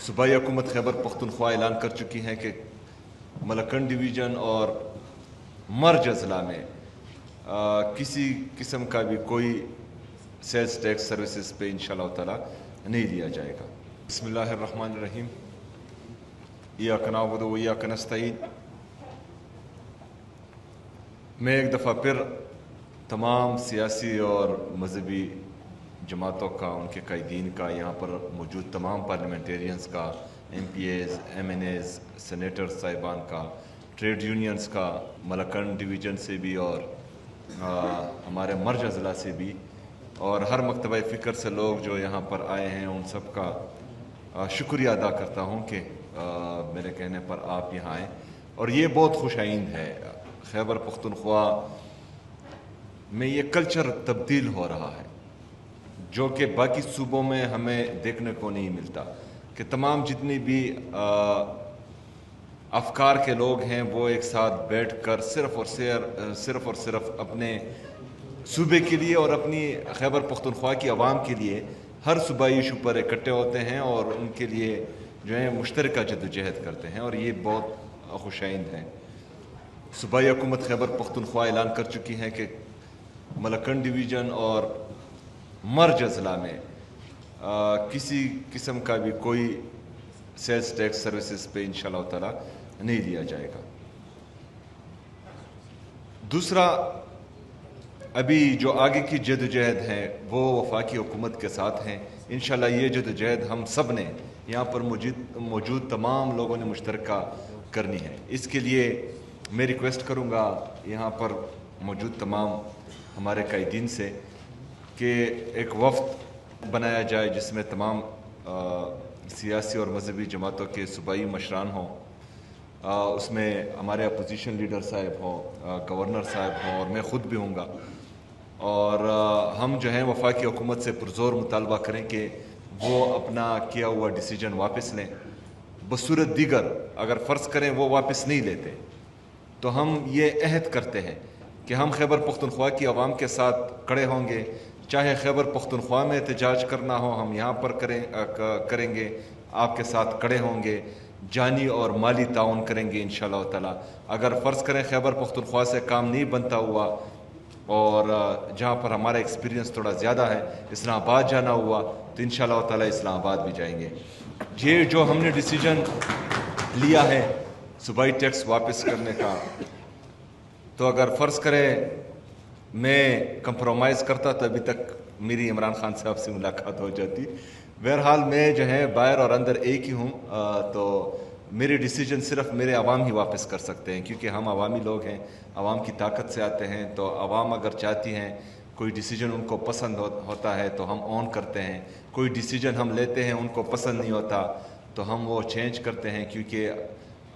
صوبائی حکومت خیبر پختونخوا اعلان کر چکی ہیں کہ ملکنڈ ڈویژن اور مرج اضلاع میں کسی قسم کا بھی کوئی سیلز ٹیکس سروسز پہ انشاءاللہ تعالی نہیں لیا جائے گا۔ بسم اللہ الرحمن الرحیم۔ ایاک نعبد و ایاک نستعین۔ میں ایک دفعہ پھر تمام سیاسی اور مذہبی جماعتوں کا، ان کے قائدین کا، یہاں پر موجود تمام پارلیمنٹیرینز کا، MPAs, MNAs, senator صاحبان کا، ٹریڈ یونینز کا، ملکنڈ ڈویژن سے بھی اور ہمارے مرج اضلاع سے بھی، اور ہر مکتبہ فکر سے لوگ جو یہاں پر آئے ہیں، ان سب کا شکریہ ادا کرتا ہوں کہ میرے کہنے پر آپ یہاں آئیں، اور یہ بہت خوش آئند ہے۔ خیبر پختونخوا میں یہ کلچر تبدیل ہو رہا ہے جو کہ باقی صوبوں میں ہمیں دیکھنے کو نہیں ملتا، کہ تمام جتنی بھی افکار کے لوگ ہیں وہ ایک ساتھ بیٹھ کر صرف اور صرف اپنے صوبے کے لیے اور اپنی خیبر پختونخوا کی عوام کے لیے ہر صوبائی ایشو پر اکٹھے ہوتے ہیں اور ان کے لیے جو ہے مشترکہ جدوجہد کرتے ہیں، اور یہ بہت خوش آئند ہے۔ صوبائی حکومت خیبر پختونخوا اعلان کر چکی ہے کہ ملکنڈ ڈویژن اور مرج اضلاع میں کسی قسم کا بھی کوئی سیلز ٹیکس سروسز پہ انشاءاللہ تعالی نہیں لیا جائے گا۔ دوسرا، ابھی جو آگے کی جدوجہد ہے وہ وفاقی حکومت کے ساتھ ہیں۔ انشاءاللہ یہ جدوجہد ہم سب نے یہاں پر موجود تمام لوگوں نے مشترکہ کرنی ہے۔ اس کے لیے میں ریکویسٹ کروں گا یہاں پر موجود تمام ہمارے قائدین سے کہ ایک وفد بنایا جائے جس میں تمام سیاسی اور مذہبی جماعتوں کے صوبائی مشران ہوں، اس میں ہمارے اپوزیشن لیڈر صاحب ہوں، گورنر صاحب ہوں، اور میں خود بھی ہوں گا، اور ہم جو ہیں وفاقی حکومت سے پرزور مطالبہ کریں کہ وہ اپنا کیا ہوا ڈیسیجن واپس لیں۔ بصورت دیگر اگر فرض کریں وہ واپس نہیں لیتے تو ہم یہ عہد کرتے ہیں کہ ہم خیبر پختونخوا کی عوام کے ساتھ کھڑے ہوں گے، چاہے خیبر پختونخوا میں احتجاج کرنا ہو ہم یہاں پر کریں گے، آپ کے ساتھ کھڑے ہوں گے، جانی اور مالی تعاون کریں گے انشاءاللہ تعالی۔ اگر فرض کریں خیبر پختونخوا سے کام نہیں بنتا ہوا اور جہاں پر ہمارا ایکسپیرینس تھوڑا زیادہ ہے، اسلام آباد جانا ہوا تو انشاءاللہ تعالی اسلام آباد بھی جائیں گے۔ یہ جو ہم نے ڈیسیجن لیا ہے صوبائی ٹیکس واپس کرنے کا، تو اگر فرض کریں میں کمپرومائز کرتا تو ابھی تک میری عمران خان صاحب سے ملاقات ہو جاتی۔ بہرحال میں جو ہے باہر اور اندر ایک ہی ہوں، تو میرے ڈیسیجن صرف میرے عوام ہی واپس کر سکتے ہیں، کیونکہ ہم عوامی لوگ ہیں، عوام کی طاقت سے آتے ہیں، تو عوام اگر چاہتی ہیں کوئی ڈیسیجن ان کو پسند ہوتا ہے تو ہم آن کرتے ہیں، کوئی ڈیسیجن ہم لیتے ہیں ان کو پسند نہیں ہوتا تو ہم وہ چینج کرتے ہیں، کیونکہ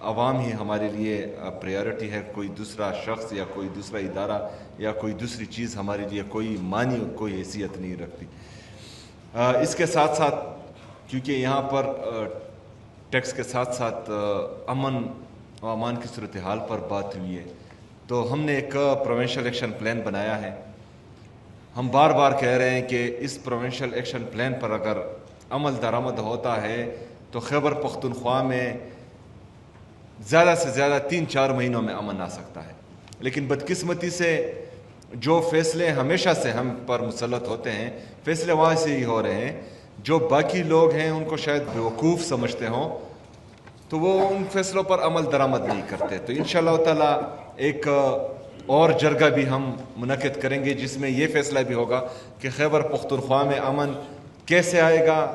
عوام ہی ہمارے لیے پریارٹی ہے، کوئی دوسرا شخص یا کوئی دوسرا ادارہ یا کوئی دوسری چیز ہمارے لیے کوئی معنی کوئی حیثیت نہیں رکھتی۔ اس کے ساتھ ساتھ کیونکہ یہاں پر ٹیکس کے ساتھ ساتھ امن و امان کی صورتحال پر بات ہوئی ہے، تو ہم نے ایک پروونشل ایکشن پلان بنایا ہے۔ ہم بار بار کہہ رہے ہیں کہ اس پروونشل ایکشن پلان پر اگر عمل درآمد ہوتا ہے تو خیبر پختونخوا میں زیادہ سے زیادہ 3-4 مہینوں میں امن آ سکتا ہے، لیکن بدقسمتی سے جو فیصلے ہمیشہ سے ہم پر مسلط ہوتے ہیں، فیصلے وہاں سے ہی ہو رہے ہیں۔ جو باقی لوگ ہیں ان کو شاید بیوقوف سمجھتے ہوں تو وہ ان فیصلوں پر عمل درآمد نہیں کرتے، تو انشاءاللہ تعالی ایک اور جرگہ بھی ہم منعقد کریں گے جس میں یہ فیصلہ بھی ہوگا کہ خیبر پختونخوا میں امن کیسے آئے گا،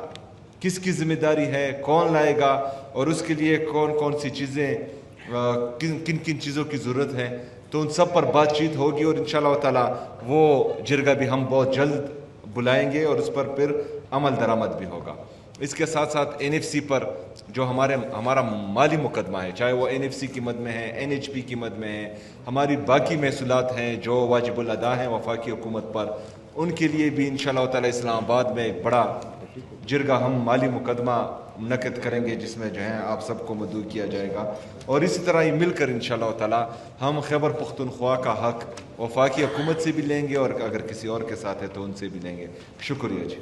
کس کی ذمہ داری ہے، کون لائے گا، اور اس کے لیے کون کون سی چیزیں، کن کن چیزوں کی ضرورت ہے، تو ان سب پر بات چیت ہوگی، اور انشاءاللہ تعالی وہ جرگہ بھی ہم بہت جلد بلائیں گے اور اس پر پھر عمل درآمد بھی ہوگا۔ اس کے ساتھ ساتھ این ایف سی پر جو ہمارا مالی مقدمہ ہے، چاہے وہ این ایف سی کی مد میں ہے، این ایچ پی کی مد میں ہے، ہماری باقی محصولات ہیں جو واجب الادا ہیں وفاقی حکومت پر، ان کے لیے بھی انشاءاللہ تعالی اسلام آباد میں ایک بڑا جرگہ ہم مالی مقدمہ منعقد کریں گے جس میں جو ہے آپ سب کو مدعو کیا جائے گا، اور اسی طرح ہی مل کر انشاءاللہ تعالی ہم خیبر پختونخوا کا حق وفاقی حکومت سے بھی لیں گے، اور اگر کسی اور کے ساتھ ہے تو ان سے بھی لیں گے۔ شکریہ جی۔